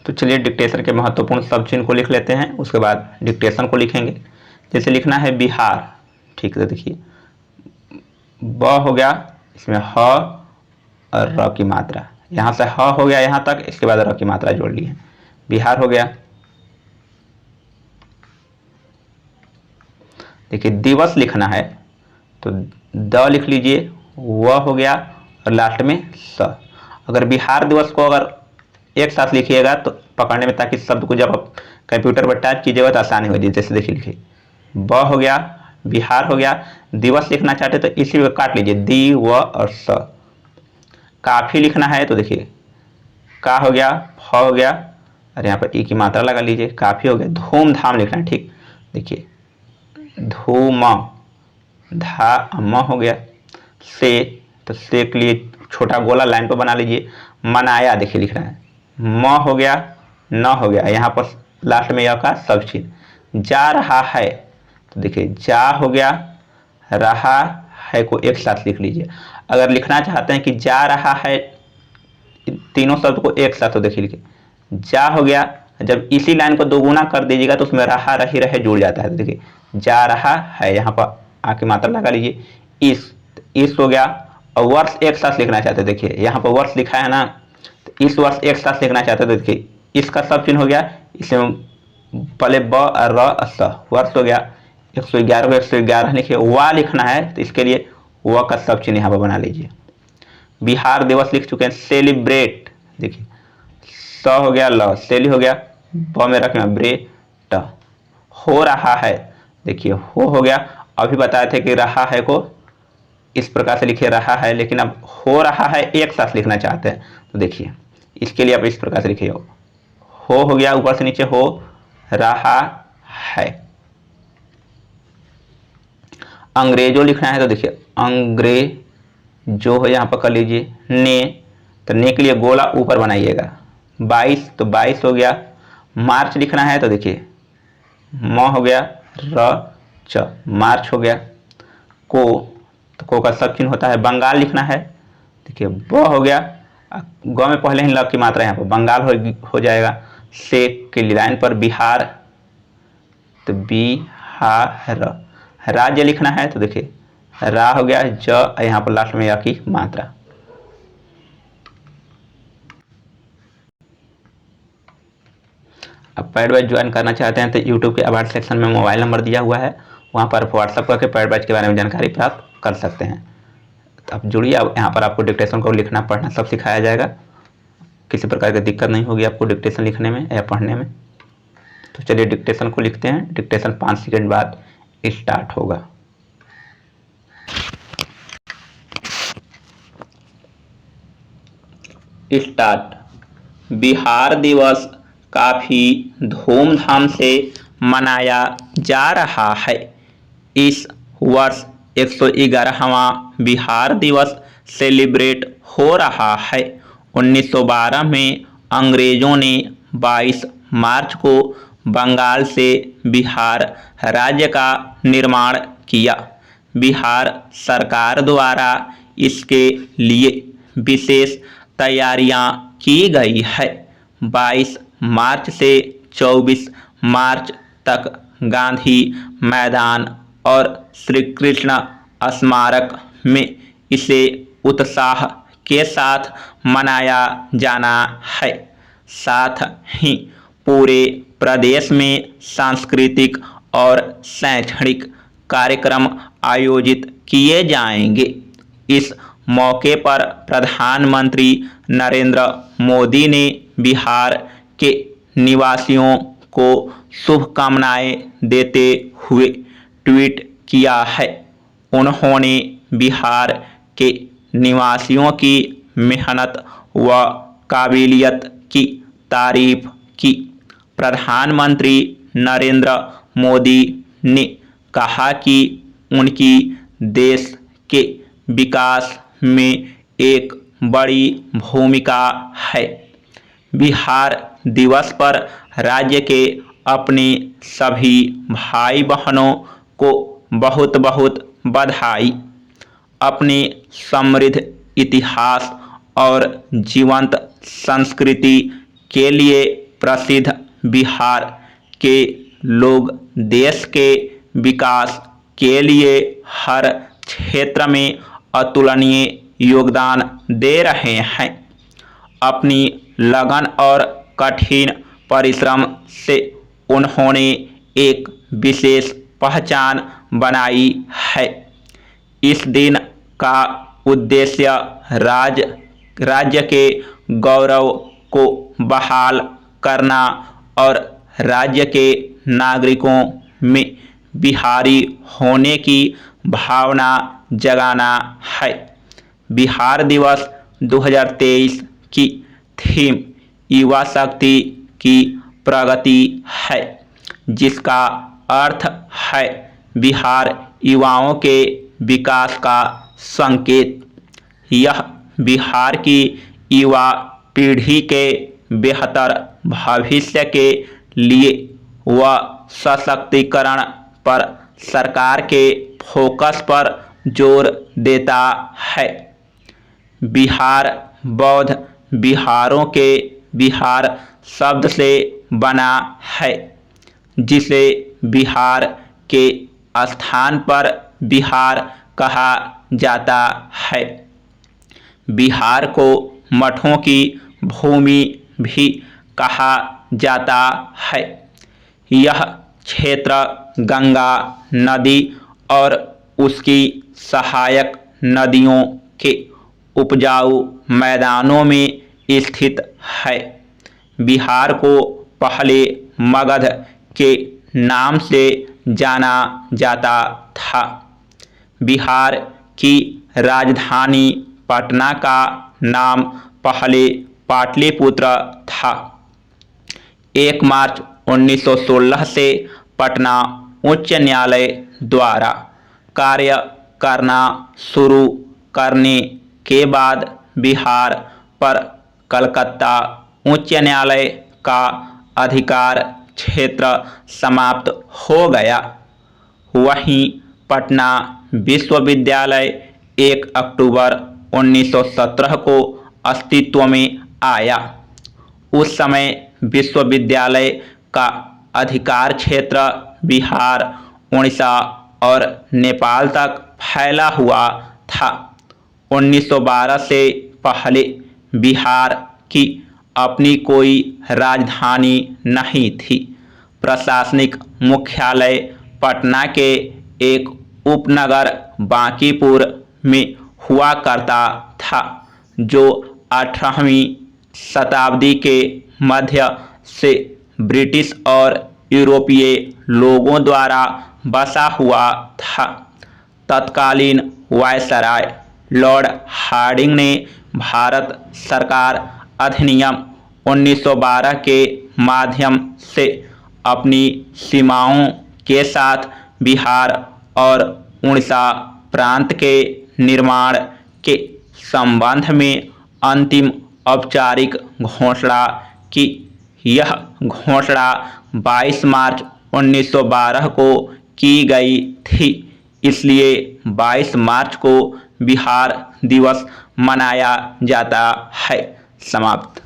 तो चलिए डिक्टेशन के महत्वपूर्ण शब्द चिन्ह को लिख लेते हैं, उसके बाद डिक्टेशन को लिखेंगे। जैसे लिखना है बिहार, ठीक है, देखिए ब हो गया, इसमें ह और र की मात्रा, यहाँ से ह हो गया यहाँ तक, इसके बाद र की मात्रा जोड़ ली है, बिहार हो गया। देखिए दिवस लिखना है तो द लिख लीजिए, व हो गया और लास्ट में स। अगर बिहार दिवस को अगर एक साथ लिखिएगा तो पकड़ने में, ताकि शब्द को जब आप कंप्यूटर पर टाइप कीजिएगा तो आसानी हो जाए। जैसे देखिए लिखिए ब हो गया, बिहार हो गया, दिवस लिखना चाहते तो इसी में काट लीजिए दी व और स। काफी लिखना है तो देखिए का हो गया, फ हो गया और यहाँ पर ई की मात्रा लगा लीजिए, काफी हो गया। धूमधाम लिखना है, ठीक, देखिए धूम, धा म हो गया। से, तो से के लिए छोटा गोला लाइन पर बना लीजिए। मनाया देखिए लिख रहा है, म हो गया, न हो गया, यहाँ पर लास्ट में य का सब चिन्ह। जा रहा है तो देखिए जा हो गया, रहा है को एक साथ लिख लीजिए। अगर लिखना चाहते हैं कि जा रहा है तीनों शब्द को एक साथ, तो देखिए लिखिए जा हो गया, जब इसी लाइन को दोगुना कर दीजिएगा तो उसमें रहा रही रहे जुड़ जाता है। तो देखिए जा रहा है, यहाँ पर आके मात्रा लगा लीजिए। इस हो गया, और वर्ष एक साथ लिखना चाहते हैं, देखिए यहाँ पर वर्ष लिखा है ना, तो इस वर्ष एक साथ लिखना चाहते हैं तो देखिए इसका सब चिन्ह हो गया, इसमें पहले ब और र स, वर्ष हो गया। 111 को 111 लिखिए। वा लिखना है तो इसके लिए व का सब चिन्ह यहाँ पर बना लीजिए। बिहार दिवस लिख चुके हैं। सेलिब्रेट देखिए स हो गया, ल सेली हो गया, ब में रखें ब्रेट। हो रहा है देखिए हो गया, अभी बताए थे कि रहा है को इस प्रकार से लिखिए रहा है, लेकिन अब हो रहा है एक साथ लिखना चाहते हैं तो देखिए इसके लिए आप इस प्रकार से लिखिए हो गया, ऊपर से नीचे हो रहा है। अंग्रेजों लिखना है तो देखिए अंग्रेज जो है यहाँ पर कर लीजिए। ने, तो ने के लिए गोला ऊपर बनाइएगा। 22 तो 22 हो गया। मार्च लिखना है तो देखिए म हो गया, र च, मार्च हो गया। को, तो को का सब चिन्ह होता है। बंगाल लिखना है देखिए ब हो गया, ग में पहले ही ल की मात्रा यहाँ पर बंगाल हो जाएगा। से के लाइन पर बिहार, तो बिहार। राज्य लिखना है तो देखिए रा हो गया, ज यहाँ पर लास्ट में या की मात्रा। अब पैड बैच ज्वाइन करना चाहते हैं तो यूट्यूब के अबाउट सेक्शन में मोबाइल नंबर दिया हुआ है, वहाँ पर व्हाट्सअप करके पैड बैच के बारे में जानकारी प्राप्त कर सकते हैं। तो आप जुड़िए, अब यहाँ पर आपको डिक्टेशन को लिखना पढ़ना सब सिखाया जाएगा, किसी प्रकार की दिक्कत नहीं होगी आपको डिक्टेशन लिखने में या पढ़ने में। तो चलिए डिक्टेशन को लिखते हैं। डिक्टेशन 5 सेकंड बाद स्टार्ट होगा। स्टार्ट। बिहार दिवस काफी धूमधाम से मनाया जा रहा है। इस वर्ष 111वां बिहार दिवस सेलिब्रेट हो रहा है। 1912 में अंग्रेजों ने 22 मार्च को बंगाल से बिहार राज्य का निर्माण किया। बिहार सरकार द्वारा इसके लिए विशेष तैयारियां की गई है। 22 मार्च से 24 मार्च तक गांधी मैदान और श्री कृष्ण स्मारक में इसे उत्साह के साथ मनाया जाना है। साथ ही पूरे प्रदेश में सांस्कृतिक और शैक्षणिक कार्यक्रम आयोजित किए जाएंगे। इस मौके पर प्रधानमंत्री नरेंद्र मोदी ने बिहार के निवासियों को शुभकामनाएं देते हुए ट्वीट किया है। उन्होंने बिहार के निवासियों की मेहनत व काबिलियत की तारीफ की। प्रधानमंत्री नरेंद्र मोदी ने कहा कि उनकी देश के विकास में एक बड़ी भूमिका है। बिहार दिवस पर राज्य के अपने सभी भाई बहनों को बहुत बहुत बधाई। अपने समृद्ध इतिहास और जीवंत संस्कृति के लिए प्रसिद्ध बिहार के लोग देश के विकास के लिए हर क्षेत्र में अतुलनीय योगदान दे रहे हैं। अपनी लगन और कठिन परिश्रम से उन्होंने एक विशेष पहचान बनाई है। इस दिन का उद्देश्य राज्य के गौरव को बहाल करना और राज्य के नागरिकों में बिहारी होने की भावना जगाना है। बिहार दिवस 2023 की थीम युवा शक्ति की प्रगति है, जिसका अर्थ है बिहार युवाओं के विकास का संकेत। यह बिहार की युवा पीढ़ी के बेहतर भविष्य के लिए व सशक्तिकरण पर सरकार के फोकस पर जोर देता है। बिहार बौद्ध बिहारों के बिहार शब्द से बना है, जिसे बिहार के स्थान पर बिहार कहा जाता है। बिहार को मठों की भूमि भी कहा जाता है। यह क्षेत्र गंगा नदी और उसकी सहायक नदियों के उपजाऊ मैदानों में स्थित है। बिहार को पहले मगध के नाम से जाना जाता था। बिहार की राजधानी पटना का नाम पहले पाटलिपुत्र था। 1 मार्च 1916 से पटना उच्च न्यायालय द्वारा कार्य करना शुरू करने के बाद बिहार पर कलकत्ता उच्च न्यायालय का अधिकार क्षेत्र समाप्त हो गया। वहीं पटना विश्वविद्यालय 1 अक्टूबर 1917 को अस्तित्व में आया। उस समय विश्वविद्यालय का अधिकार क्षेत्र बिहार, उड़ीसा और नेपाल तक फैला हुआ था। 1912 से पहले बिहार की अपनी कोई राजधानी नहीं थी। प्रशासनिक मुख्यालय पटना के एक उपनगर बांकीपुर में हुआ करता था, जो 18वीं शताब्दी के मध्य से ब्रिटिश और यूरोपीय लोगों द्वारा बसा हुआ था। तत्कालीन वायसराय लॉर्ड हार्डिंग ने भारत सरकार अधिनियम 1912 के माध्यम से अपनी सीमाओं के साथ बिहार और उड़ीसा प्रांत के निर्माण के संबंध में अंतिम औपचारिक घोषणा की। यह घोषणा 22 मार्च 1912 को की गई थी, इसलिए 22 मार्च को बिहार दिवस मनाया जाता है। समाप्त।